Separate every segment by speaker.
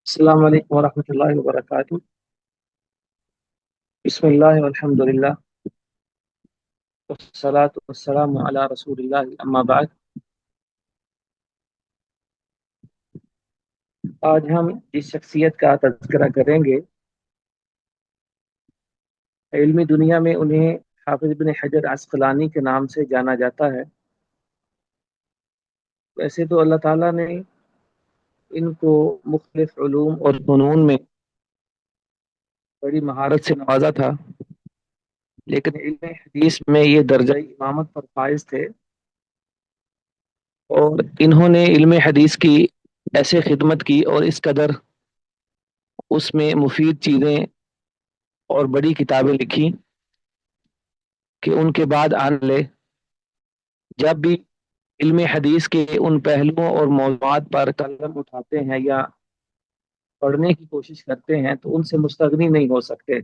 Speaker 1: السلام علیکم ورحمۃ اللہ وبرکاتہ۔ بسم اللہ والحمد للہ والصلاۃ والسلام علی رسول اللہ اما بعد۔ آج ہم اس شخصیت کا تذکرہ کریں گے۔ علمی دنیا میں انہیں حافظ بن حجر عسقلانی کے نام سے جانا جاتا ہے۔ ویسے تو اللہ تعالیٰ نے ان کو مختلف علوم اور فنون میں بڑی مہارت سے نوازا تھا، لیکن علم حدیث میں یہ درجہ امامت پر فائز تھے، اور انہوں نے علم حدیث کی ایسے خدمت کی اور اس قدر اس میں مفید چیزیں اور بڑی کتابیں لکھی کہ ان کے بعد آنے والے جب بھی علم حدیث کے ان پہلوؤں اور موضوعات پر قلم اٹھاتے ہیں یا پڑھنے کی کوشش کرتے ہیں تو ان سے مستغنی نہیں ہو سکتے۔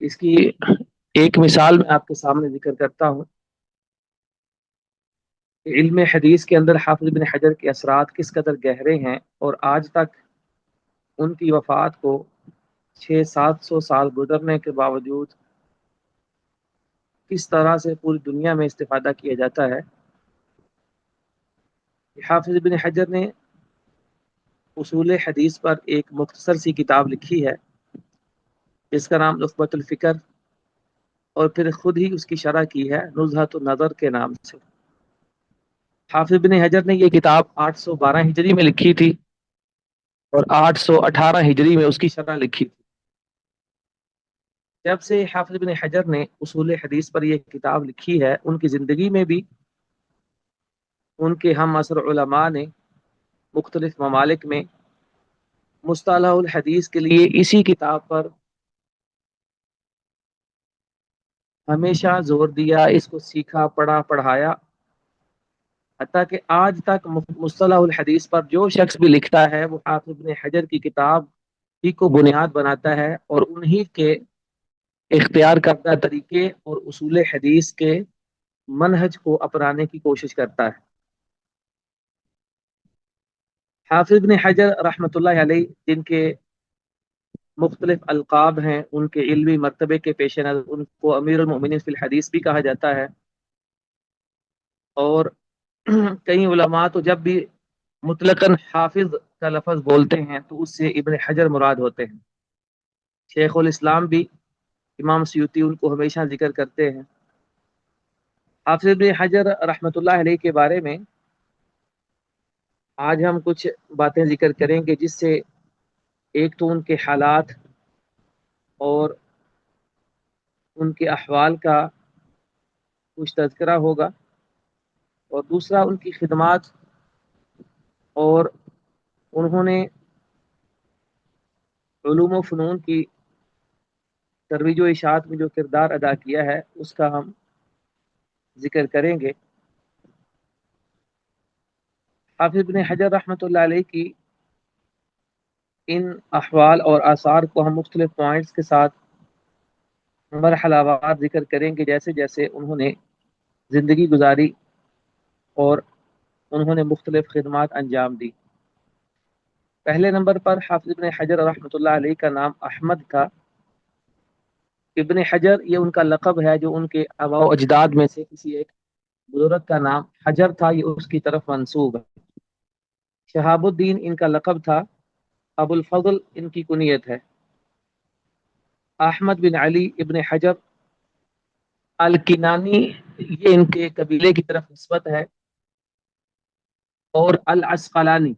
Speaker 1: اس کی ایک مثال میں آپ کے سامنے ذکر کرتا ہوں کہ علم حدیث کے اندر حافظ بن حجر کے اثرات کس قدر گہرے ہیں، اور آج تک ان کی وفات کو 600-700 سال گزرنے کے باوجود کس طرح سے پوری دنیا میں استفادہ کیا جاتا ہے۔ حافظ بن حجر نے اصول حدیث پر ایک مختصر سی کتاب لکھی ہے جس کا نام نخبۃ الفکر، اور پھر خود ہی اس کی شرح کی ہے نزہۃ النظر کے نام سے۔ حافظ بن حجر نے یہ کتاب 812 ہجری میں لکھی تھی اور 818 ہجری میں اس کی شرح لکھی تھی۔ جب سے حافظ بن حجر نے اصول حدیث پر یہ کتاب لکھی ہے، ان کی زندگی میں بھی ان کے ہم عصر علماء نے مختلف ممالک میں مصطلح الحدیث کے لیے اسی کتاب پر ہمیشہ زور دیا، اس کو سیکھا، پڑھا، پڑھایا، حتیٰ کہ آج تک مصطلح الحدیث پر جو شخص بھی لکھتا ہے وہ حافظ بن حجر کی کتاب ہی کو بنیاد بناتا ہے اور انہی کے اختیار کردہ طریقے اور اصول حدیث کے منہج کو اپنانے کی کوشش کرتا ہے۔ حافظ بن حجر رحمۃ اللہ علیہ، جن کے مختلف القاب ہیں، ان کے علمی مرتبے کے پیش نظر ان کو امیر المؤمنین فی الحدیث بھی کہا جاتا ہے، اور کئی علماء تو جب بھی مطلقاً حافظ کا لفظ بولتے ہیں تو اس سے ابن حجر مراد ہوتے ہیں۔ شیخ الاسلام بھی، امام سیوطی ان کو ہمیشہ ذکر کرتے ہیں۔ حافظ ابن حجر رحمۃ اللہ علیہ کے بارے میں آج ہم کچھ باتیں ذکر کریں گے، جس سے ایک تو ان کے حالات اور ان کے احوال کا کچھ تذکرہ ہوگا، اور دوسرا ان کی خدمات اور انہوں نے علوم و فنون کی ترویج و اشاعت میں جو کردار ادا کیا ہے اس کا ہم ذکر کریں گے۔ حافظ بن حجر رحمۃ اللہ علیہ کی ان احوال اور آثار کو ہم مختلف پوائنٹس کے ساتھ مرحلہ وار ذکر کریں گے، جیسے جیسے انہوں نے زندگی گزاری اور انہوں نے مختلف خدمات انجام دی۔ پہلے نمبر پر حافظ ابن حجر رحمۃ اللہ علیہ کا نام احمد تھا۔ ابن حجر یہ ان کا لقب ہے، جو ان کے آباء و اجداد میں سے کسی ایک بزرگ کا نام حجر تھا، یہ اس کی طرف منسوب ہے۔ شہاب الدین ان کا لقب تھا، ابو الفضل ان کی کنیت ہے۔ احمد بن علی ابن حجر الکنانی یہ ان کے قبیلے کی طرف نسبت ہے، اور العسقلانی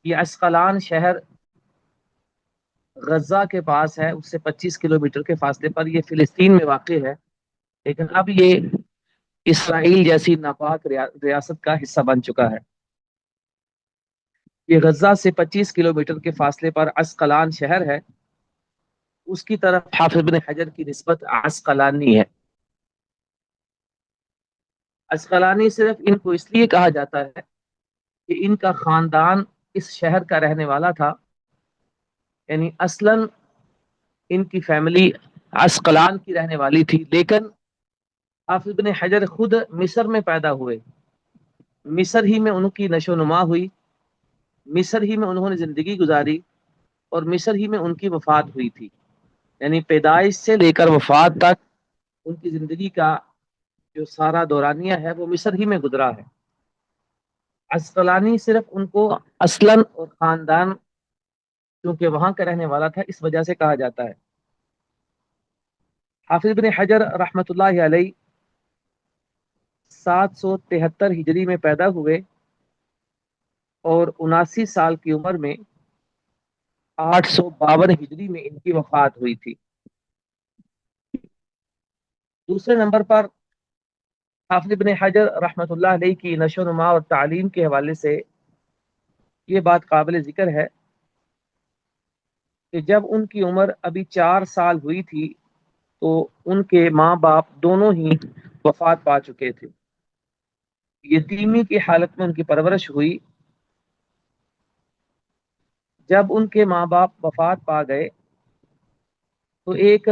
Speaker 1: یہ عسقلان شہر غزہ کے پاس ہے، اس سے 25 کلومیٹر کے فاصلے پر، یہ فلسطین میں واقع ہے، لیکن اب یہ اسرائیل جیسی ناپاک ریاست کا حصہ بن چکا ہے۔ یہ غزہ سے 25 کلومیٹر کے فاصلے پر عسقلان شہر ہے، اس کی طرف حافظ بن حجر کی نسبت عسقلانی ہے۔ عسقلانی صرف ان کو اس لیے کہا جاتا ہے کہ ان کا خاندان اس شہر کا رہنے والا تھا، یعنی اصلاً ان کی فیملی عسقلان کی رہنے والی تھی، لیکن حافظ بن حجر خود مصر میں پیدا ہوئے، مصر ہی میں ان کی نشو و نما ہوئی، مصر ہی میں انہوں نے زندگی گزاری اور مصر ہی میں ان کی وفات ہوئی تھی، یعنی پیدائش سے لے کر وفات تک ان کی زندگی کا جو سارا دورانیہ ہے وہ مصر ہی میں گزرا ہے۔ عسقلانی صرف ان کو اصلاً اور خاندان کیونکہ وہاں کا رہنے والا تھا اس وجہ سے کہا جاتا ہے۔ حافظ ابن حجر رحمۃ اللہ علیہ 773 ہجری میں پیدا ہوئے اور 79 سال کی عمر میں 852 ہجری میں ان کی وفات ہوئی تھی۔ دوسرے نمبر پر حافظ ابن حجر رحمۃ اللہ علیہ کی نشو و نما اور تعلیم کے حوالے سے یہ بات قابل ذکر ہے کہ جب ان کی عمر ابھی 4 سال ہوئی تھی تو ان کے ماں باپ دونوں ہی وفات پا چکے تھے۔ یتیمی کی حالت میں ان کی پرورش ہوئی۔ جب ان کے ماں باپ وفات پا گئے تو ایک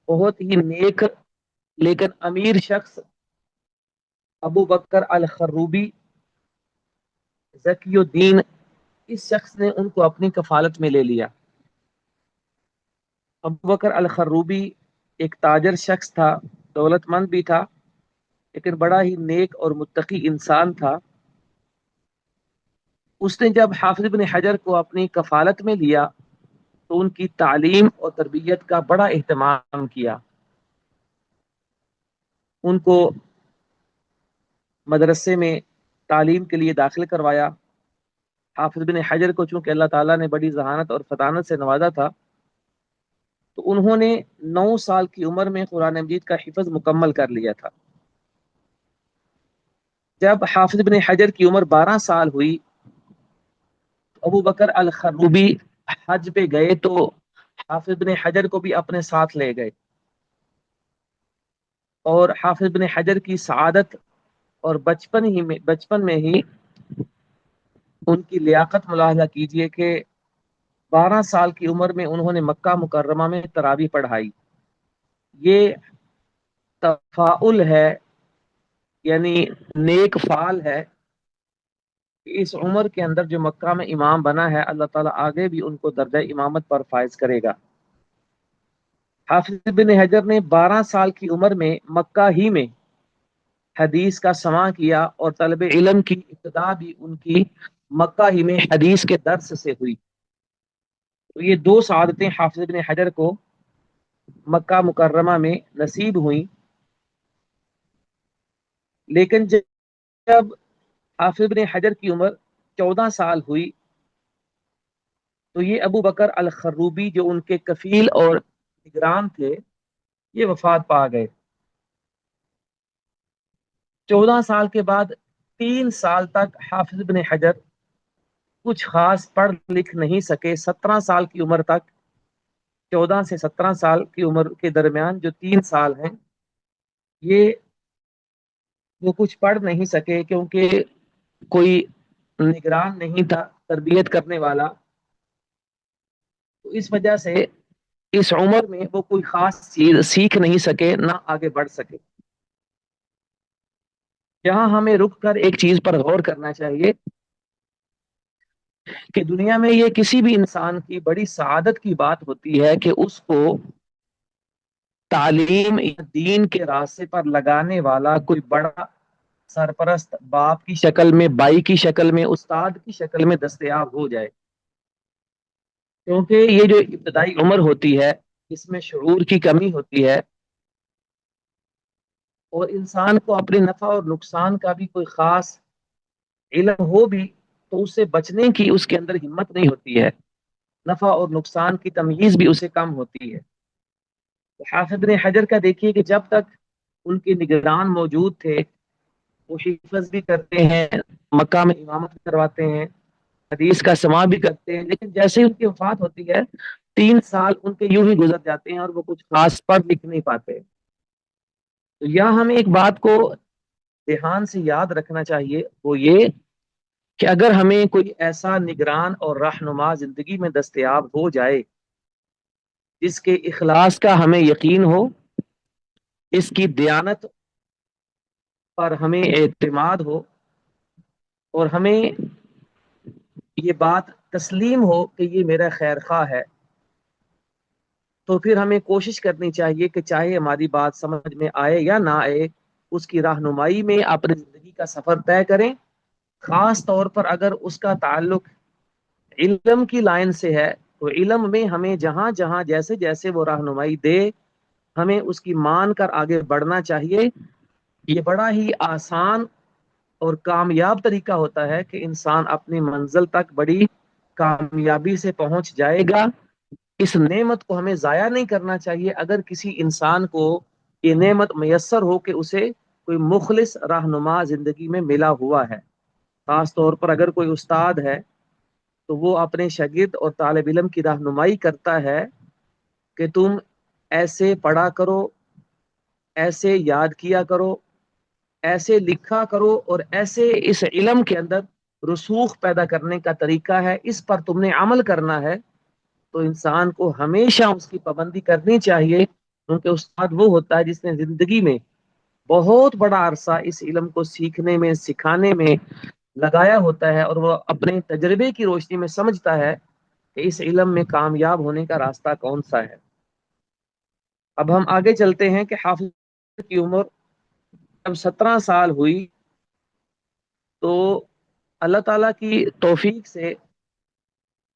Speaker 1: بہت ہی نیک لیکن امیر شخص ابو بکر الخروبی ذکی الدین، اس شخص نے ان کو اپنی کفالت میں لے لیا۔ ابو بکر الخروبی ایک تاجر شخص تھا، دولت مند بھی تھا لیکن بڑا ہی نیک اور متقی انسان تھا۔ اس نے جب حافظ ابن حجر کو اپنی کفالت میں لیا تو ان کی تعلیم اور تربیت کا بڑا اہتمام کیا، ان کو مدرسے میں تعلیم کے لیے داخل کروایا۔ حافظ بن حجر کو چونکہ اللہ تعالیٰ نے بڑی ذہانت اور فطانت سے نوازا تھا تو انہوں نے 9 سال کی عمر میں قرآن مجید کا حفظ مکمل کر لیا تھا۔ جب حافظ بن حجر کی عمر 12 سال ہوئی ابو بکر الخروبی حج پہ گئے تو حافظ بن حجر کو بھی اپنے ساتھ لے گئے، اور حافظ بن حجر کی سعادت اور بچپن میں ہی ان کی لیاقت ملاحظہ کیجئے کہ 12 سال کی عمر میں انہوں نے مکہ مکرمہ میں تراویح پڑھائی۔ یہ تفاعل ہے، یعنی نیک فعال ہے کہ اس عمر کے اندر جو مکہ میں امام بنا ہے اللہ تعالیٰ آگے بھی ان کو درجہ امامت پر فائز کرے گا۔ حافظ بن حجر نے 12 سال کی عمر میں مکہ ہی میں حدیث کا سماع کیا اور طلب علم کی ابتدا بھی ان کی مکہ ہی میں حدیث کے درس سے ہوئی۔ تو یہ 2 سعادتیں حافظ بن حجر کو مکہ مکرمہ میں نصیب ہوئیں۔ لیکن جب حافظ بن حجر کی عمر 14 سال ہوئی تو یہ ابو بکر الخروبی جو ان کے کفیل اور نگران تھے یہ وفات پا گئے۔ 14 سال کے بعد 3 سال تک حافظ بن حجر کچھ خاص پڑھ لکھ نہیں سکے۔ 17 سال کی عمر تک، 14 سے 17 سال کی عمر کے درمیان جو 3 سال ہیں یہ وہ کچھ پڑھ نہیں سکے کیونکہ کوئی نگران نہیں تھا تربیت کرنے والا، تو اس وجہ سے اس عمر میں وہ کوئی خاص چیز سیکھ نہیں سکے نہ آگے بڑھ سکے۔ یہاں ہمیں رک کر ایک چیز پر غور کرنا چاہیے کہ دنیا میں یہ کسی بھی انسان کی بڑی سعادت کی بات ہوتی ہے کہ اس کو تعلیم دین کے راستے پر لگانے والا کوئی بڑا سرپرست باپ کی شکل میں، بھائی کی شکل میں، استاد کی شکل میں دستیاب ہو جائے، کیونکہ یہ جو ابتدائی عمر ہوتی ہے اس میں شعور کی کمی ہوتی ہے اور انسان کو اپنے نفع اور نقصان کا بھی کوئی خاص علم ہو بھی تو اس سے بچنے کی اس کے اندر ہمت نہیں ہوتی ہے، نفع اور نقصان کی تمیز بھی اسے کم ہوتی ہے۔ حافظ بن حجر کا دیکھیے کہ جب تک ان کے نگران موجود تھے وہ حفظ بھی کرتے ہیں، مکہ میں امامت کرواتے ہیں، حدیث کا سماع بھی کرتے ہیں، لیکن جیسے ہی ان کی وفات ہوتی ہے 3 سال ان کے یوں ہی گزر جاتے ہیں اور وہ کچھ خاص پڑھ لکھ نہیں پاتے۔ تو یہاں ہمیں ایک بات کو دھیان سے یاد رکھنا چاہیے، وہ یہ کہ اگر ہمیں کوئی ایسا نگران اور رہنما زندگی میں دستیاب ہو جائے جس کے اخلاص کا ہمیں یقین ہو، اس کی دیانت پر ہمیں اعتماد ہو اور ہمیں یہ بات تسلیم ہو کہ یہ میرا خیر خواہ ہے، تو پھر ہمیں کوشش کرنی چاہیے کہ چاہے ہماری بات سمجھ میں آئے یا نہ آئے، اس کی رہنمائی میں اپنی زندگی کا سفر طے کریں، خاص طور پر اگر اس کا تعلق علم کی لائن سے ہے تو علم میں ہمیں جہاں جہاں جیسے جیسے وہ رہنمائی دے ہمیں اس کی مان کر آگے بڑھنا چاہیے۔ یہ بڑا ہی آسان اور کامیاب طریقہ ہوتا ہے کہ انسان اپنی منزل تک بڑی کامیابی سے پہنچ جائے گا۔ اس نعمت کو ہمیں ضائع نہیں کرنا چاہیے۔ اگر کسی انسان کو یہ نعمت میسر ہو کہ اسے کوئی مخلص رہنما زندگی میں ملا ہوا ہے، خاص طور پر اگر کوئی استاد ہے تو وہ اپنے شاگرد اور طالب علم کی رہنمائی کرتا ہے کہ تم ایسے پڑھا کرو، ایسے یاد کیا کرو، ایسے لکھا کرو، اور ایسے اس علم کے اندر رسوخ پیدا کرنے کا طریقہ ہے، اس پر تم نے عمل کرنا ہے، تو انسان کو ہمیشہ اس کی پابندی کرنی چاہیے، کیونکہ استاد وہ ہوتا ہے جس نے زندگی میں بہت بڑا عرصہ اس علم کو سیکھنے میں سکھانے میں لگایا ہوتا ہے، اور وہ اپنے تجربے کی روشنی میں سمجھتا ہے کہ اس علم میں کامیاب ہونے کا راستہ کون سا ہے۔ اب ہم آگے چلتے ہیں کہ حافظ کی عمر جب 17 سال ہوئی تو اللہ تعالیٰ کی توفیق سے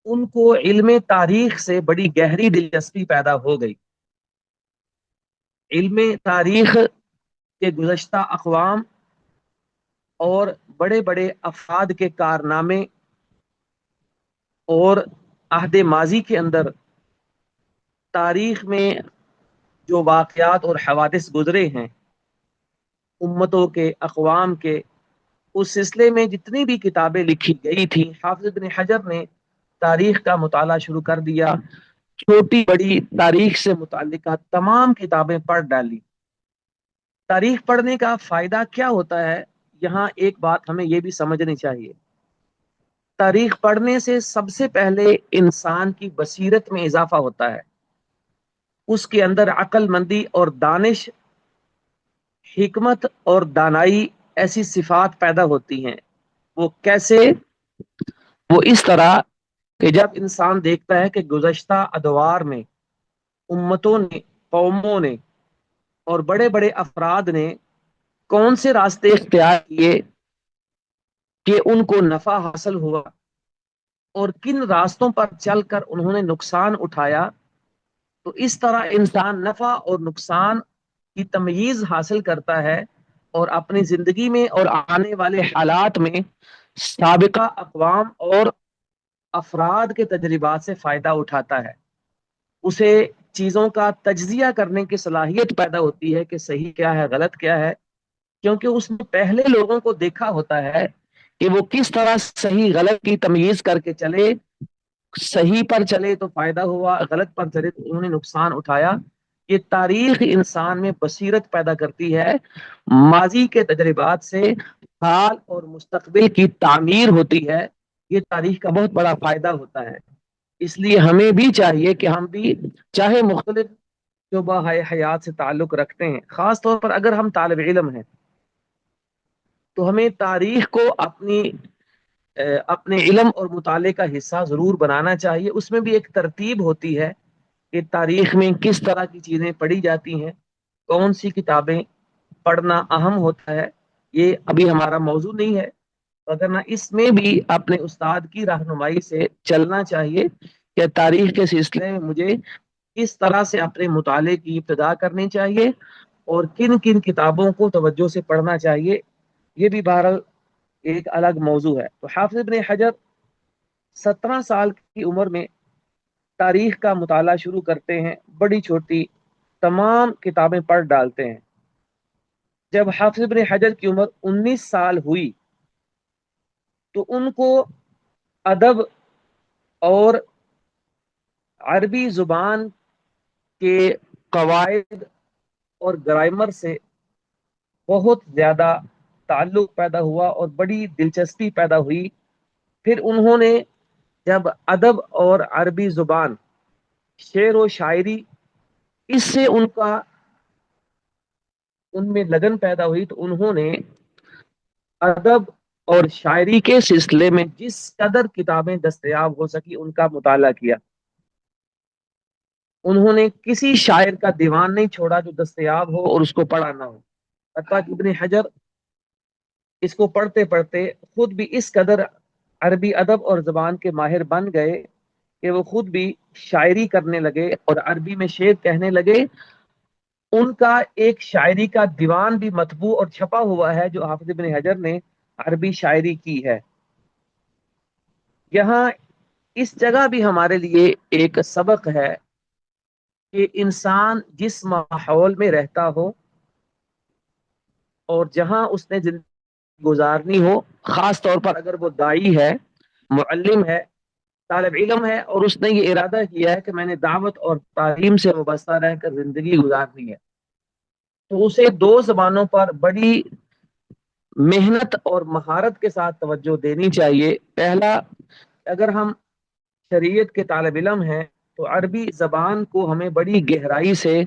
Speaker 1: ان کو علم تاریخ سے بڑی گہری دلچسپی پیدا ہو گئی۔ علم تاریخ کے گزشتہ اقوام اور بڑے بڑے افراد کے کارنامے اور عہد ماضی کے اندر تاریخ میں جو واقعات اور حوادث گزرے ہیں امتوں کے، اقوام کے، اس سلسلے میں جتنی بھی کتابیں لکھی گئی تھی حافظ ابن حجر نے تاریخ کا مطالعہ شروع کر دیا، چھوٹی بڑی تاریخ سے متعلقہ تمام کتابیں پڑھ ڈالی۔ تاریخ پڑھنے کا فائدہ کیا ہوتا ہے؟ یہاں ایک بات ہمیں یہ بھی سمجھنی چاہیے، تاریخ پڑھنے سے سب سے پہلے انسان کی بصیرت میں اضافہ ہوتا ہے، اس کے اندر عقل مندی اور دانش، حکمت اور دانائی ایسی صفات پیدا ہوتی ہیں۔ وہ کیسے؟ وہ اس طرح کہ جب انسان دیکھتا ہے کہ گزشتہ ادوار میں امتوں نے، قوموں نے اور بڑے بڑے افراد نے کون سے راستے اختیار کیے کہ ان کو نفع حاصل ہوا، اور کن راستوں پر چل کر انہوں نے نقصان اٹھایا، تو اس طرح انسان نفع اور نقصان کی تمیز حاصل کرتا ہے اور اپنی زندگی میں اور آنے والے حالات میں سابقہ اقوام اور افراد کے تجربات سے فائدہ اٹھاتا ہے۔ اسے چیزوں کا تجزیہ کرنے کی صلاحیت پیدا ہوتی ہے کہ صحیح کیا ہے، غلط کیا ہے، کیونکہ اس نے پہلے لوگوں کو دیکھا ہوتا ہے کہ وہ کس طرح صحیح غلط کی تمیز کر کے چلے، صحیح پر چلے تو فائدہ ہوا، غلط پر چلے تو انہوں نے نقصان اٹھایا۔ یہ تاریخ انسان میں بصیرت پیدا کرتی ہے، ماضی کے تجربات سے حال اور مستقبل کی تعمیر ہوتی ہے، یہ تاریخ کا بہت بڑا فائدہ ہوتا ہے۔ اس لیے ہمیں بھی چاہیے کہ ہم بھی چاہے مختلف شعبہ حیات سے تعلق رکھتے ہیں، خاص طور پر اگر ہم طالب علم ہیں تو ہمیں تاریخ کو اپنے علم اور مطالعے کا حصہ ضرور بنانا چاہیے۔ اس میں بھی ایک ترتیب ہوتی ہے کہ تاریخ میں کس طرح کی چیزیں پڑھی جاتی ہیں، کون سی کتابیں پڑھنا اہم ہوتا ہے، یہ ابھی ہمارا موضوع نہیں ہے، اگر نہ اس میں بھی اپنے استاد کی رہنمائی سے چلنا چاہیے کہ تاریخ کے سلسلے میں مجھے کس طرح سے اپنے مطالعے کی ابتدا کرنی چاہیے اور کن کن کتابوں کو توجہ سے پڑھنا چاہیے، یہ بھی بہرحال ایک الگ موضوع ہے۔ تو حافظ ابن حجر 17 سال کی عمر میں تاریخ کا مطالعہ شروع کرتے ہیں، بڑی چھوٹی تمام کتابیں پڑھ ڈالتے ہیں۔ جب حافظ ابن حجر کی عمر 19 سال ہوئی تو ان کو ادب اور عربی زبان کے قواعد اور گرامر سے بہت زیادہ تعلق پیدا ہوا اور بڑی دلچسپی پیدا ہوئی۔ پھر انہوں نے جب ادب اور عربی زبان، شعر و شاعری، اس سے ان میں لگن پیدا ہوئی تو انہوں نے ادب اور شاعری کے سلسلے میں جس قدر کتابیں دستیاب ہو سکی ان کا مطالعہ کیا. انہوں نے کسی شاعر کا دیوان نہیں چھوڑا جو دستیاب ہو اور اس کو پڑھا نہ ہو. حتیٰ کہ ابن حجر اس کو پڑھتے پڑھتے خود بھی اس قدر عربی ادب اور زبان کے ماہر بن گئے کہ وہ خود بھی شاعری کرنے لگے اور عربی میں شعر کہنے لگے. ان کا ایک شاعری کا دیوان بھی مطبوع اور چھپا ہوا ہے جو حافظ ابن حجر نے عربی شاعری کی ہے. یہاں اس جگہ بھی ہمارے لیے ایک سبق ہے کہ انسان جس ماحول میں رہتا ہو اور جہاں اس نے زندگی گزارنی ہو، خاص طور پر اگر وہ دائی ہے، معلم ہے، طالب علم ہے اور اس نے یہ ارادہ کیا ہے کہ میں نے دعوت اور تعلیم سے وابستہ رہ کر زندگی گزارنی ہے، تو اسے دو زبانوں پر بڑی محنت اور مہارت کے ساتھ توجہ دینی چاہیے. پہلا، اگر ہم شریعت کے طالب علم ہیں تو عربی زبان کو ہمیں بڑی گہرائی سے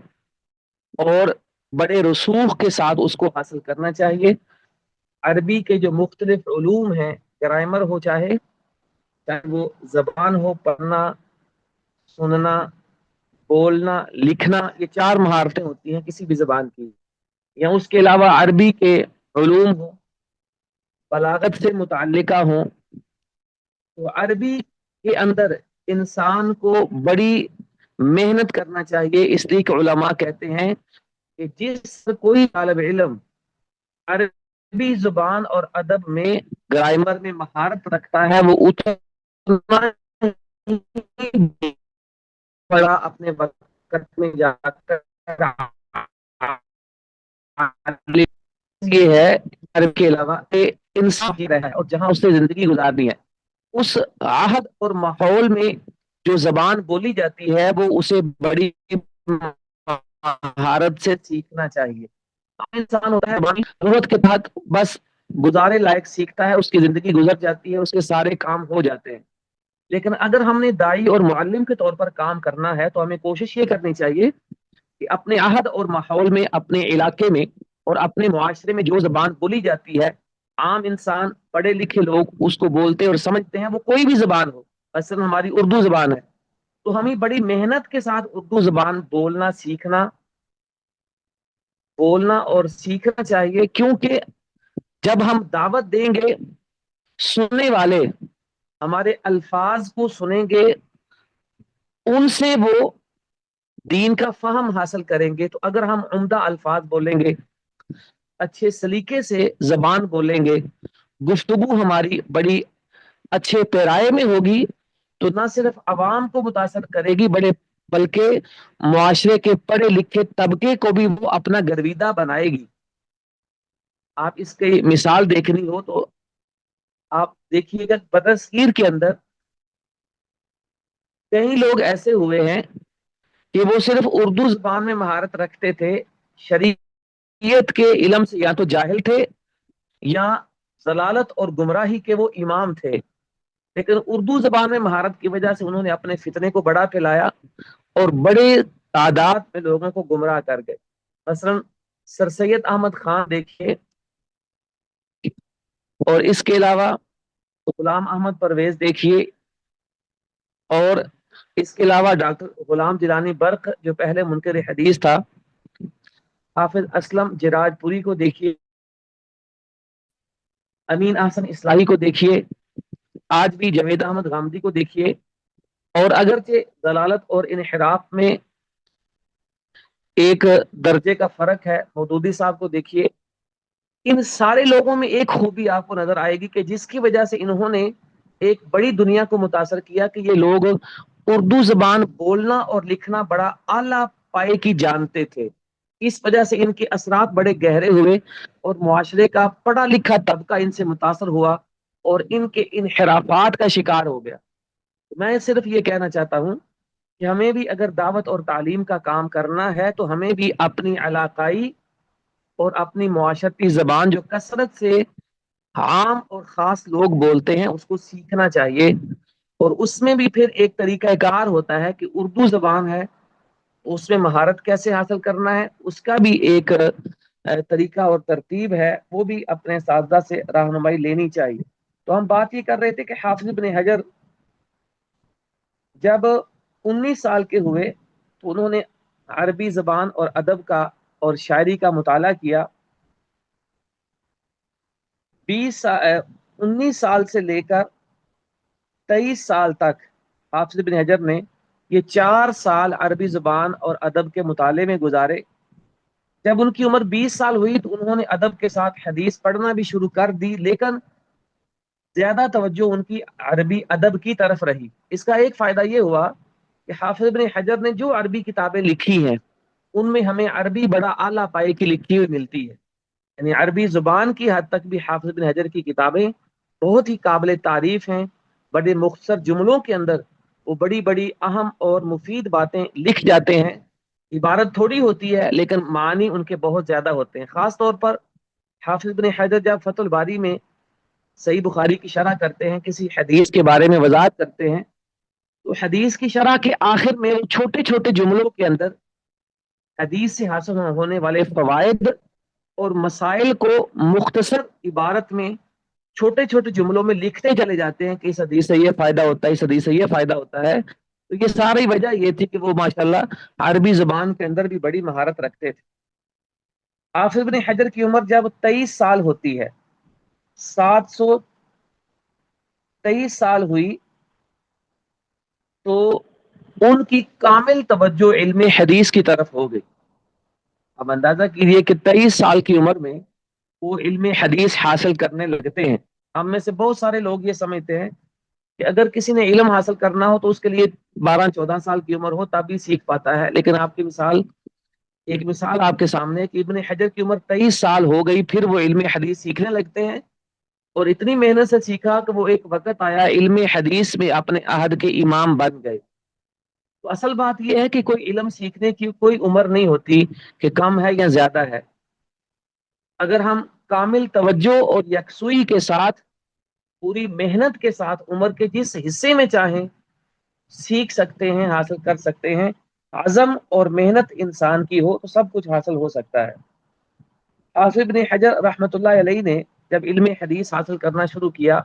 Speaker 1: اور بڑے رسوخ کے ساتھ اس کو حاصل کرنا چاہیے. عربی کے جو مختلف علوم ہیں، گرامر ہو چاہے وہ زبان ہو، پڑھنا، سننا، بولنا، لکھنا، یہ چار مہارتیں ہوتی ہیں کسی بھی زبان کی. یا اس کے علاوہ عربی کے علوم ہوں، بلاغت سے متعلقہ ہوں، تو عربی کے اندر انسان کو بڑی محنت کرنا چاہیے. اس لیے کہ علماء کہتے ہیں کہ جس کوئی طالب علم عربی زبان اور ادب میں، گرامر میں مہارت رکھتا ہے، وہ اتنا بڑا اپنے وقت میں جا کر یہ ہے عرب کے علاوہ کہ انسان جی رہا ہے اور جہاں اس نے زندگی گزارنی ہے اس عہد اور ماحول میں جو زبان بولی جاتی ہے وہ اسے بڑی مہارت سے سیکھنا چاہیے. انسان ہوتا ہے ضرورت کے تحت بس گزارے لائق سیکھتا ہے، اس کی زندگی گزر جاتی ہے، اس کے سارے کام ہو جاتے ہیں. لیکن اگر ہم نے دائی اور معلم کے طور پر کام کرنا ہے تو ہمیں کوشش یہ کرنی چاہیے کہ اپنے عہد اور ماحول میں، اپنے علاقے میں اور اپنے معاشرے میں جو زبان بولی جاتی ہے، عام انسان، پڑھے لکھے لوگ اس کو بولتے اور سمجھتے ہیں، وہ کوئی بھی زبان ہو. مثلا ہماری اردو زبان ہے تو ہمیں بڑی محنت کے ساتھ اردو زبان بولنا اور سیکھنا چاہیے، کیونکہ جب ہم دعوت دیں گے، سننے والے ہمارے الفاظ کو سنیں گے، ان سے وہ دین کا فہم حاصل کریں گے. تو اگر ہم عمدہ الفاظ بولیں گے، اچھے سلیقے سے زبان بولیں گے، گفتگو ہماری بڑی اچھے پیرائے میں ہوگی، تو نہ صرف عوام کو متاثر کرے گی بلکہ معاشرے کے پڑھے لکھے طبقے کو بھی وہ اپنا گرویدہ بنائے گی. آپ اس کی مثال دیکھنی ہو تو آپ دیکھیے گا بدرسگیر کے اندر کئی لوگ ایسے ہوئے ہیں کہ وہ صرف اردو زبان میں مہارت رکھتے تھے، شریعت کے علم سے یا تو جاہل تھے یا ضلالت اور گمراہی کے وہ امام تھے، لیکن اردو زبان میں مہارت کی وجہ سے انہوں نے اپنے فتنے کو بڑا پھیلایا اور بڑے تعداد میں لوگوں کو گمراہ کر گئے. مثلا سر سید احمد خان دیکھیے، اور اس کے علاوہ غلام احمد پرویز دیکھیے، اور اس کے علاوہ ڈاکٹر غلام جیلانی برق جو پہلے منکر حدیث تھا، حافظ اسلم جراج پوری کو دیکھیے، امین احسن اصلاحی کو دیکھیے، آج بھی جاوید احمد غامدی کو دیکھیے. اور اگرچہ ضلالت اور انحراف میں ایک درجے کا فرق ہے، مودودی صاحب کو دیکھیے، ان سارے لوگوں میں ایک خوبی آپ کو نظر آئے گی کہ جس کی وجہ سے انہوں نے ایک بڑی دنیا کو متاثر کیا کہ یہ لوگ اردو زبان بولنا اور لکھنا بڑا اعلیٰ پائے کی جانتے تھے. اس وجہ سے ان کے اثرات بڑے گہرے ہوئے اور معاشرے کا پڑھا لکھا طبقہ ان سے متاثر ہوا اور ان کے انحرافات کا شکار ہو گیا. میں صرف یہ کہنا چاہتا ہوں کہ ہمیں بھی اگر دعوت اور تعلیم کا کام کرنا ہے تو ہمیں بھی اپنی علاقائی اور اپنی معاشرتی زبان جو کثرت سے عام اور خاص لوگ بولتے ہیں اس کو سیکھنا چاہیے. اور اس میں بھی پھر ایک طریقہ کار ہوتا ہے کہ اردو زبان ہے، اس میں مہارت کیسے حاصل کرنا ہے، اس کا بھی ایک طریقہ اور ترتیب ہے وہ بھی اپنے اساتذہ سے رہنمائی لینی چاہیے۔ تو ہم بات یہ کر رہے تھے کہ حافظ ابن حجر جب 19 سال کے ہوئے تو انہوں نے عربی زبان اور ادب کا اور شاعری کا مطالعہ کیا۔ 19 سال سے لے کر 23 سال تک حافظ ابن حجر نے یہ 4 سال عربی زبان اور ادب کے مطالعے میں گزارے۔ جب ان کی عمر 20 سال ہوئی تو انہوں نے ادب کے ساتھ حدیث پڑھنا بھی شروع کر دی، لیکن زیادہ توجہ ان کی عربی ادب کی طرف رہی۔ اس کا ایک فائدہ یہ ہوا کہ حافظ ابن حجر نے جو عربی کتابیں لکھی ہیں ان میں ہمیں عربی بڑا اعلیٰ پائے کی لکھی ہوئی ملتی ہے، یعنی عربی زبان کی حد تک بھی حافظ ابن حجر کی کتابیں بہت ہی قابل تعریف ہیں۔ بڑے مختصر جملوں کے اندر وہ بڑی بڑی اہم اور مفید باتیں لکھ جاتے ہیں، عبارت تھوڑی ہوتی ہے لیکن معنی ان کے بہت زیادہ ہوتے ہیں۔ خاص طور پر حافظ ابن حجر جب فتح الباری میں صحیح بخاری کی شرح کرتے ہیں، کسی حدیث کے بارے میں وضاحت کرتے ہیں، تو حدیث کی شرح کے آخر میں وہ چھوٹے چھوٹے جملوں کے اندر حدیث سے حاصل ہونے والے فوائد اور مسائل کو مختصر عبارت میں چھوٹے چھوٹے جملوں میں لکھتے چلے جاتے ہیں کہ اس حدیث سے یہ فائدہ ہوتا ہے، اس حدیث سے یہ فائدہ ہوتا ہے۔ تو یہ ساری وجہ یہ تھی کہ وہ ماشاءاللہ عربی زبان کے اندر بھی بڑی مہارت رکھتے تھے۔ حافظ ابن حجر کی عمر جب 23 سال ہوتی ہے، 723 سال ہوئی، تو ان کی کامل توجہ علم حدیث کی طرف ہو گئی۔ اب اندازہ کیجیے کہ 23 سال کی عمر میں وہ علم حدیث حاصل کرنے لگتے ہیں۔ ہم میں سے بہت سارے لوگ یہ سمجھتے ہیں کہ اگر کسی نے علم حاصل کرنا ہو تو اس کے لیے 12-14 سال کی عمر ہو تب ہی سیکھ پاتا ہے، لیکن ایک مثال آپ کے سامنے کہ ابن حجر کی عمر 23 سال ہو گئی، پھر وہ علم حدیث سیکھنے لگتے ہیں، اور اتنی محنت سے سیکھا کہ وہ ایک وقت آیا علم حدیث میں اپنے عہد کے امام بن گئے۔ تو اصل بات یہ ہے کہ کوئی علم سیکھنے کی کوئی عمر نہیں ہوتی کہ کم ہے یا زیادہ ہے۔ اگر ہم کامل توجہ اور یکسوئی کے ساتھ پوری محنت کے ساتھ عمر کے جس حصے میں چاہیں سیکھ سکتے ہیں، حاصل کر سکتے ہیں، عزم اور محنت انسان کی ہو تو سب کچھ حاصل ہو سکتا ہے۔ حافظ ابن حجر رحمۃ اللہ علیہ نے جب علم حدیث حاصل کرنا شروع کیا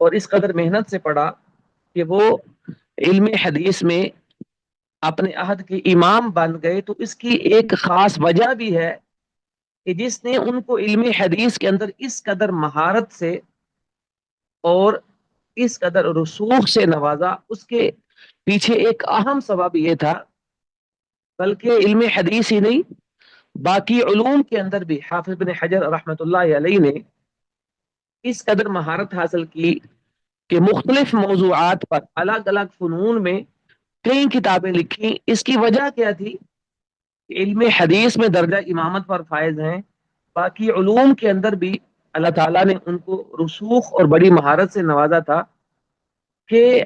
Speaker 1: اور اس قدر محنت سے پڑھا کہ وہ علم حدیث میں اپنے عہد کے امام بن گئے، تو اس کی ایک خاص وجہ بھی ہے کہ جس نے ان کو علم حدیث کے اندر اس قدر مہارت سے اور اس قدر رسوخ سے نوازا، اس کے پیچھے ایک اہم سبب یہ تھا، بلکہ علم حدیث ہی نہیں باقی علوم کے اندر بھی حافظ بن حجر رحمۃ اللہ علیہ نے اس قدر مہارت حاصل کی کہ مختلف موضوعات پر الگ الگ فنون میں کئی کتابیں لکھی۔ اس کی وجہ کیا تھی کہ علم حدیث میں درجہ امامت پر فائز ہیں، باقی علوم کے اندر بھی اللہ تعالیٰ نے ان کو رسوخ اور بڑی مہارت سے نوازا تھا کہ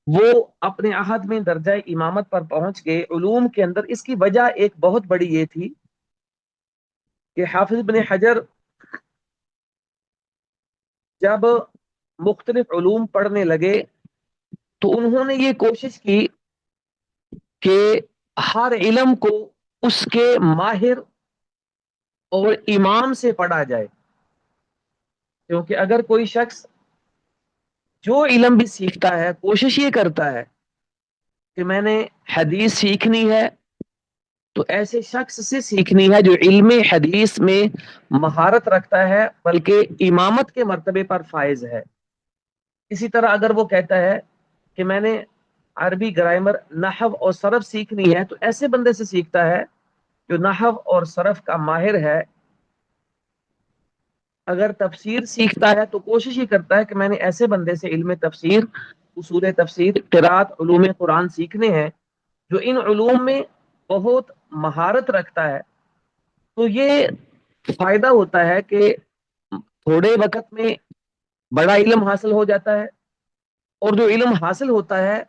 Speaker 1: وہ اپنے عہد میں درجہ امامت پر پہنچ گئے علوم کے اندر۔ اس کی وجہ ایک بہت بڑی یہ تھی کہ حافظ بن حجر جب مختلف علوم پڑھنے لگے تو انہوں نے یہ کوشش کی کہ ہر علم کو اس کے ماہر اور امام سے پڑھا جائے، کیونکہ اگر کوئی شخص جو علم بھی سیکھتا ہے کوشش یہ کرتا ہے کہ میں نے حدیث سیکھنی ہے تو ایسے شخص سے سیکھنی ہے جو علم حدیث میں مہارت رکھتا ہے بلکہ امامت کے مرتبے پر فائز ہے۔ اسی طرح اگر وہ کہتا ہے کہ میں نے عربی گرامر نحو اور صرف سیکھنی ہے تو ایسے بندے سے سیکھتا ہے جو نحو اور صرف کا ماہر ہے۔ اگر تفسیر سیکھتا ہے تو کوشش یہ کرتا ہے کہ میں نے ایسے بندے سے علم تفسیر، اصول تفسیر، قرات، علوم قرآن سیکھنے ہیں جو ان علوم میں بہت مہارت رکھتا ہے۔ تو یہ فائدہ ہوتا ہے کہ تھوڑے وقت میں بڑا علم حاصل ہو جاتا ہے، اور جو علم حاصل ہوتا ہے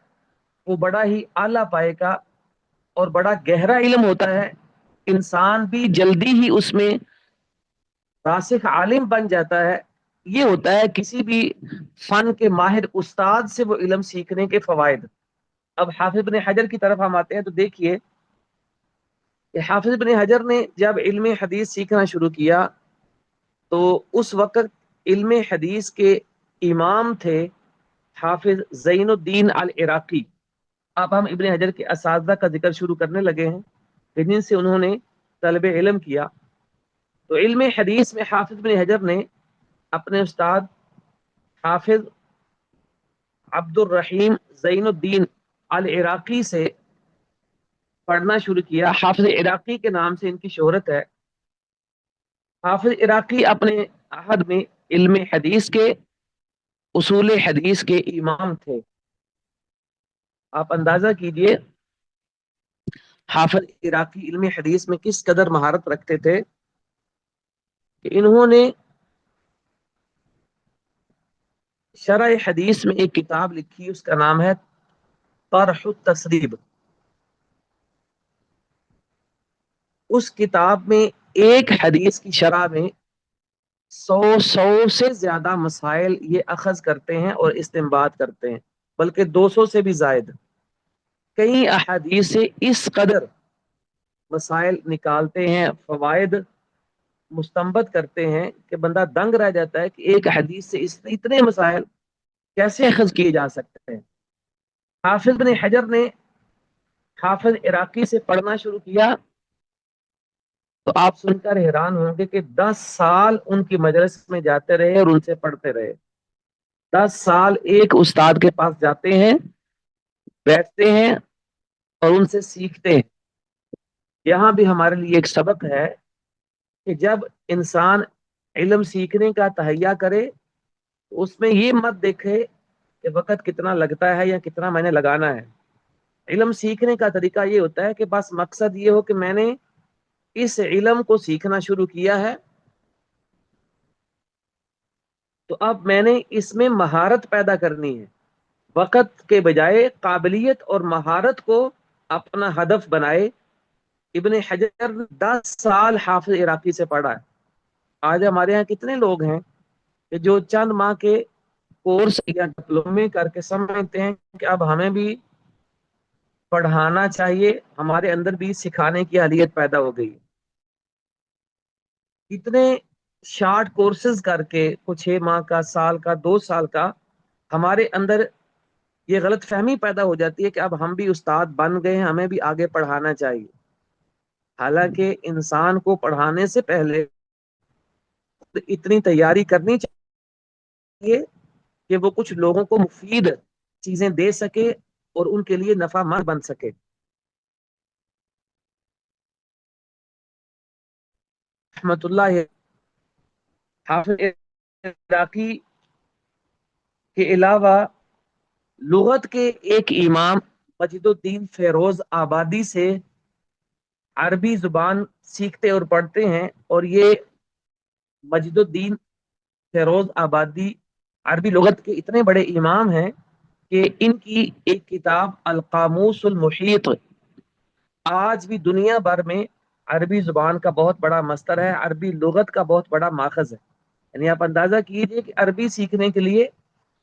Speaker 1: وہ بڑا ہی اعلیٰ پائے کا اور بڑا گہرا علم ہوتا ہے، انسان بھی جلدی ہی اس میں راسخ عالم بن جاتا ہے۔ یہ ہوتا ہے کسی بھی فن کے ماہر استاد سے وہ علم سیکھنے کے فوائد۔ اب حافظ بن حجر کی طرف ہم آتے ہیں تو دیکھیے کہ حافظ ابن حجر نے جب علم حدیث سیکھنا شروع کیا تو اس وقت علم حدیث کے امام تھے حافظ زین الدین العراقی. اب ہم ابن حجر کے اساتذہ کا ذکر شروع کرنے لگے ہیں کہ جن سے انہوں نے طلب علم کیا. تو علم حدیث میں حافظ ابن حجر نے اپنے استاد حافظ عبد الرحیم زین الدین العراقی سے پڑھنا شروع کیا. حافظ عراقی کے نام سے ان کی شہرت ہے. حافظ عراقی اپنے عہد میں علم حدیث کے اصول حدیث کے امام تھے. آپ اندازہ کیجئے حافظ عراقی علم حدیث میں کس قدر مہارت رکھتے تھے کہ انہوں نے شرح حدیث میں ایک کتاب لکھی, اس کا نام ہے طرح التسریب. اس کتاب میں ایک حدیث کی شرح میں سو سے زیادہ مسائل یہ اخذ کرتے ہیں اور استنباط کرتے ہیں, بلکہ 200 سے بھی زائد. کئی احادیث سے اس قدر مسائل نکالتے ہیں, فوائد مستنبط کرتے ہیں کہ بندہ دنگ رہ جاتا ہے کہ ایک حدیث سے اتنے مسائل کیسے اخذ کیے جا سکتے ہیں. حافظ بن حجر نے حافظ عراقی سے پڑھنا شروع کیا تو آپ سن کر حیران ہوں گے کہ 10 سال ان کی مجلس میں جاتے رہے اور ان سے پڑھتے رہے. 10 سال ایک استاد کے پاس جاتے ہیں, بیٹھتے ہیں اور ان سے سیکھتے ہیں. یہاں بھی ہمارے لیے ایک سبق ہے کہ جب انسان علم سیکھنے کا تہیا کرے تو اس میں یہ مت دیکھے کہ وقت کتنا لگتا ہے یا کتنا میں نے لگانا ہے. علم سیکھنے کا طریقہ یہ ہوتا ہے کہ بس مقصد یہ ہو کہ میں نے اس علم کو سیکھنا شروع کیا ہے تو اب میں نے اس میں مہارت پیدا کرنی ہے. وقت کے بجائے قابلیت اور مہارت کو اپنا ہدف بنائے. ابن حجر 10 سال حافظ عراقی سے پڑھا ہے. آج ہمارے یہاں کتنے لوگ ہیں کہ جو چند ماہ کے کورس یا ڈپلومے کر کے سمجھتے ہیں کہ اب ہمیں بھی پڑھانا چاہیے, ہمارے اندر بھی سکھانے کی اہلیت پیدا ہو گئی. اتنے شارٹ کورسز کر کے کچھ 6 ماہ کا, سال کا, 2 سال کا, ہمارے اندر یہ غلط فہمی پیدا ہو جاتی ہے کہ اب ہم بھی استاد بن گئے ہیں, ہمیں بھی آگے پڑھانا چاہیے. حالانکہ انسان کو پڑھانے سے پہلے اتنی تیاری کرنی چاہیے کہ وہ کچھ لوگوں کو مفید چیزیں دے سکے اور ان کے لیے نفع مند بن سکے. رحمت اللہ حافظ عراقی کے علاوہ لغت کے ایک امام مجید الدین فیروز آبادی سے عربی زبان سیکھتے اور پڑھتے ہیں, اور یہ مجید الدین فیروز آبادی عربی لغت کے اتنے بڑے امام ہیں کہ ان کی ایک کتاب القاموس المحیط آج بھی دنیا بھر میں عربی زبان کا بہت بڑا مصدر ہے, عربی لغت کا بہت بڑا ماخذ ہے. یعنی آپ اندازہ کیجئے کہ عربی سیکھنے کے لیے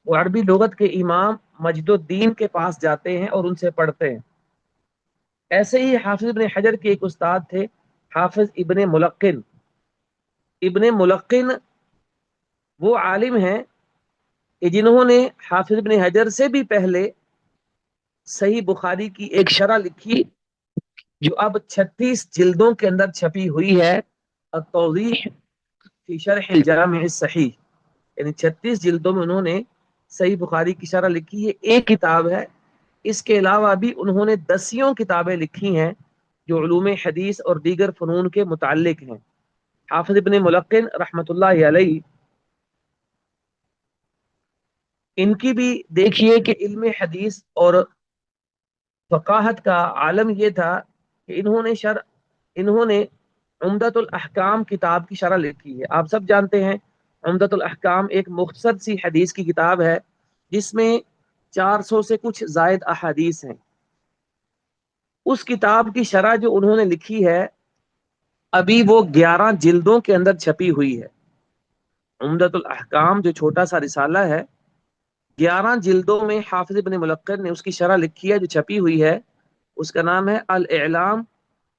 Speaker 1: وہ عربی لغت کے امام مجد الدین کے پاس جاتے ہیں اور ان سے پڑھتے ہیں. ایسے ہی حافظ ابن حجر کے ایک استاد تھے حافظ ابن ملقن. ابن ملقن وہ عالم ہیں کہ جنہوں نے حافظ ابن حجر سے بھی پہلے صحیح بخاری کی ایک شرح لکھی جو اب 36 جلدوں کے اندر چھپی ہوئی ہے, التوضیح فی شرح الجامع الصحیح. یعنی 36 جلدوں میں انہوں نے صحیح بخاری کی شرح لکھی. یہ ایک کتاب ہے. اس کے علاوہ بھی انہوں نے 10 کتابیں لکھی ہیں جو علوم حدیث اور دیگر فنون کے متعلق ہیں. حافظ ابن ملقن رحمت اللہ علیہ, ان کی بھی دیکھیے کہ علم حدیث اور فقاہت کا عالم یہ تھا کہ انہوں نے عمدۃ الاحکام کتاب کی شرح لکھی ہے. آپ سب جانتے ہیں عمدۃ الاحکام ایک مختصر سی حدیث کی کتاب ہے جس میں 400 سے کچھ زائد احادیث ہیں. اس کتاب کی شرح جو انہوں نے لکھی ہے ابھی وہ 11 جلدوں کے اندر چھپی ہوئی ہے. عمدۃ الاحکام جو چھوٹا سا رسالہ ہے 11 جلدوں میں حافظ ابن ملقن نے اس کی شرح لکھی ہے جو چھپی ہوئی ہے. اس کا نام ہے الاعلام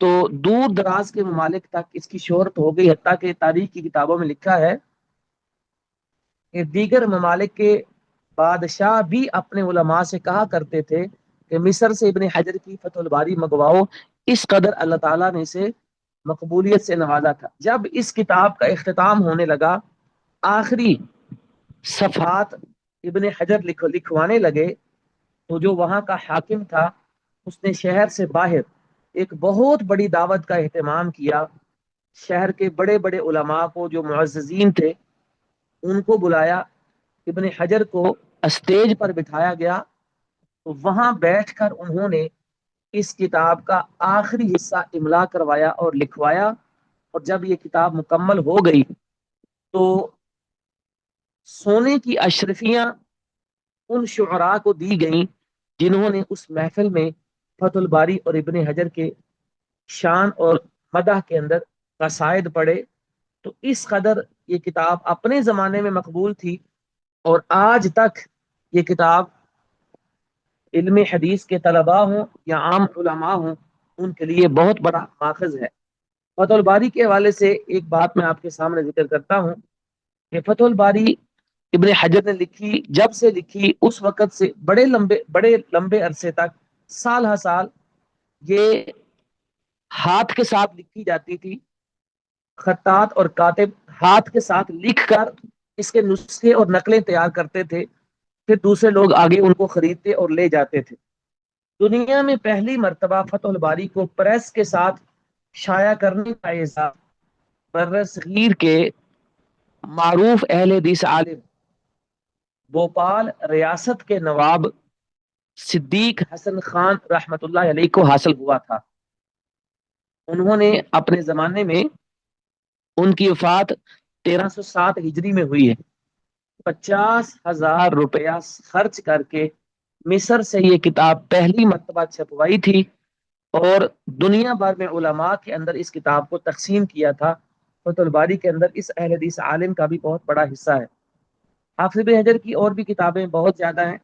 Speaker 1: تو دور دراز کے ممالک تک اس کی شہرت ہو گئی، حتیٰ کہ تاریخ کی کتابوں میں لکھا ہے کہ دیگر ممالک کے بادشاہ بھی اپنے علماء سے کہا کرتے تھے کہ مصر سے ابن حجر کی فتح الباری منگواؤ، اس قدر اللہ تعالیٰ نے اسے مقبولیت سے نوازا تھا۔ جب اس کتاب کا اختتام ہونے لگا، آخری صفحات ابن حجر لکھوانے لگے، تو جو وہاں کا حاکم تھا اس نے شہر سے باہر ایک بہت بڑی دعوت کا اہتمام کیا۔ شہر کے بڑے بڑے علماء کو، جو معززین تھے، ان کو بلایا، ابن حجر کو اسٹیج پر بٹھایا گیا، تو وہاں بیٹھ کر انہوں نے اس کتاب کا آخری حصہ املا کروایا اور لکھوایا۔ اور جب یہ کتاب مکمل ہو گئی تو سونے کی اشرفیاں ان شعراء کو دی گئیں جنہوں نے اس محفل میں فتح الباری اور ابن حجر کے شان اور مدح کے اندر قصائد پڑھے۔ تو اس قدر یہ کتاب اپنے زمانے میں مقبول تھی، اور آج تک یہ کتاب علم حدیث کے طلباء ہوں یا عام علماء ہوں، ان کے لیے بہت بڑا ماخذ ہے۔ فتح الباری کے حوالے سے ایک بات میں آپ کے سامنے ذکر کرتا ہوں کہ فتح الباری ابن حجر نے لکھی، جب سے لکھی اس وقت سے بڑے لمبے عرصے تک، سال ہر سال یہ ہاتھ کے ساتھ لکھی جاتی تھی۔ خطاط اور کاتب ہاتھ کے ساتھ لکھ کر اس کے نسخے اور نقلیں تیار کرتے تھے، پھر دوسرے لوگ آگے ان کو خریدتے اور لے جاتے تھے۔ دنیا میں پہلی مرتبہ فتح الباری کو پریس کے ساتھ شائع کرنے کا اعزاز برصغیر کے معروف اہل حدیث عالم بھوپال ریاست کے نواب صدیق حسن خان رحمت اللہ علیہ کو حاصل ہوا تھا۔ انہوں نے اپنے زمانے میں، ان کی وفات 1307 ہجری میں ہوئی ہے، 50,000 روپیہ خرچ کر کے مصر سے یہ کتاب پہلی مرتبہ چھپوائی تھی، اور دنیا بھر میں علماء کے اندر اس کتاب کو تقسیم کیا تھا۔ فتح الباری کے اندر اس اہل حدیث عالم کا بھی بہت بڑا حصہ ہے۔ حافظ ابن حجر کی اور بھی کتابیں بہت زیادہ ہیں۔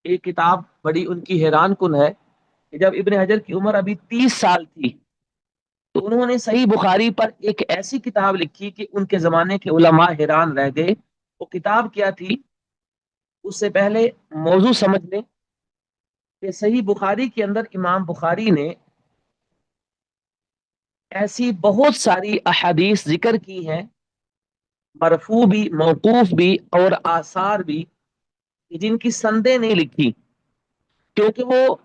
Speaker 1: ایک کتاب بڑی ان کی حیران کن ہے کہ جب ابن حجر کی عمر ابھی 30 سال تھی تو انہوں نے صحیح بخاری پر ایک ایسی کتاب لکھی کہ ان کے زمانے کے علماء حیران رہ گئے۔ وہ کتاب کیا تھی؟ اس سے پہلے موضوع سمجھ لیں کہ صحیح بخاری کے اندر امام بخاری نے ایسی بہت ساری احادیث ذکر کی ہیں، مرفوع بھی، موقوف بھی اور آثار بھی، جن کی سندیں نہیں لکھی، کیونکہ وہ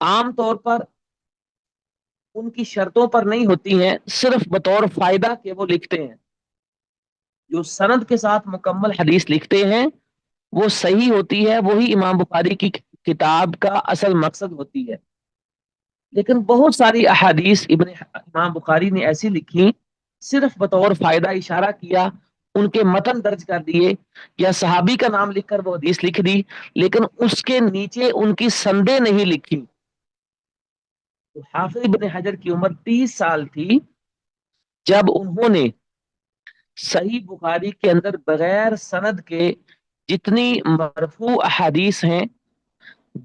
Speaker 1: عام طور پر ان کی شرطوں پر نہیں ہوتی ہیں، صرف بطور فائدہ کے وہ لکھتے ہیں۔ جو سند کے ساتھ مکمل حدیث لکھتے ہیں وہ صحیح ہوتی ہے، وہی امام بخاری کی کتاب کا اصل مقصد ہوتی ہے۔ لیکن بہت ساری احادیث امام بخاری نے ایسی لکھی، صرف بطور فائدہ اشارہ کیا، ان کے متن درج کر دیے، یا صحابی کا نام لکھ کر وہ حدیث لکھ دی، لیکن اس کے نیچے ان کی سندیں نہیں لکھی۔ تو حافظ ابن حجر کی عمر 30 سال تھی جب انہوں نے صحیح بخاری کے اندر بغیر سند کے جتنی مرفوع احادیث ہیں،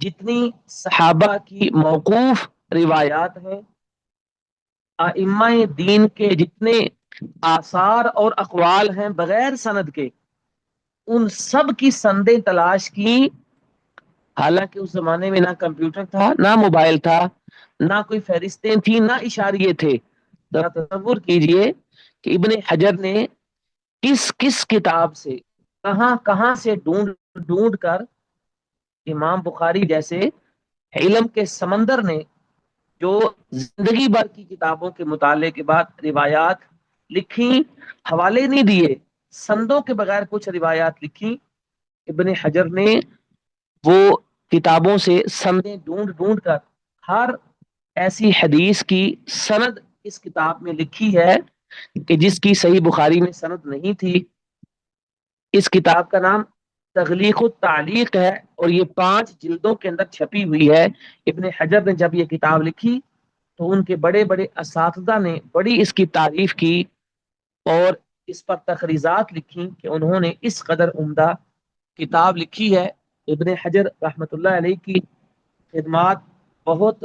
Speaker 1: جتنی صحابہ کی موقوف روایات ہیں، ائمہ دین کے جتنے آثار اور اقوال ہیں بغیر سند کے، ان سب کی سندیں تلاش کی۔ حالانکہ اس زمانے میں نہ کمپیوٹر تھا، نہ موبائل تھا، نہ کوئی فہرستیں تھیں، نہ اشاریے تھے۔ ذرا تصور کیجئے کہ ابن حجر نے کس کس کتاب سے، کہاں کہاں سے ڈھونڈ ڈھونڈ کر امام بخاری جیسے علم کے سمندر نے، جو زندگی بھر کی کتابوں کے مطالعے کے بعد روایات لکھی، حوالے نہیں دیے، سندوں کے بغیر کچھ روایات لکھی، ابن حجر نے وہ کتابوں سے سندیں ڈھونڈ ڈھونڈ کر ہر ایسی حدیث کی سند اس کتاب میں لکھی ہے کہ جس کی صحیح بخاری میں سند نہیں تھی۔ اس کتاب کا نام تغلیق التعلیق ہے، اور یہ 5 جلدوں کے اندر چھپی ہوئی ہے۔ ابن حجر نے جب یہ کتاب لکھی تو ان کے بڑے بڑے اساتذہ نے بڑی اس کی تعریف کی اور اس پر تخریجات لکھی کہ انہوں نے اس قدر عمدہ کتاب لکھی ہے۔ ابن حجر رحمت اللہ علیہ کی خدمات بہت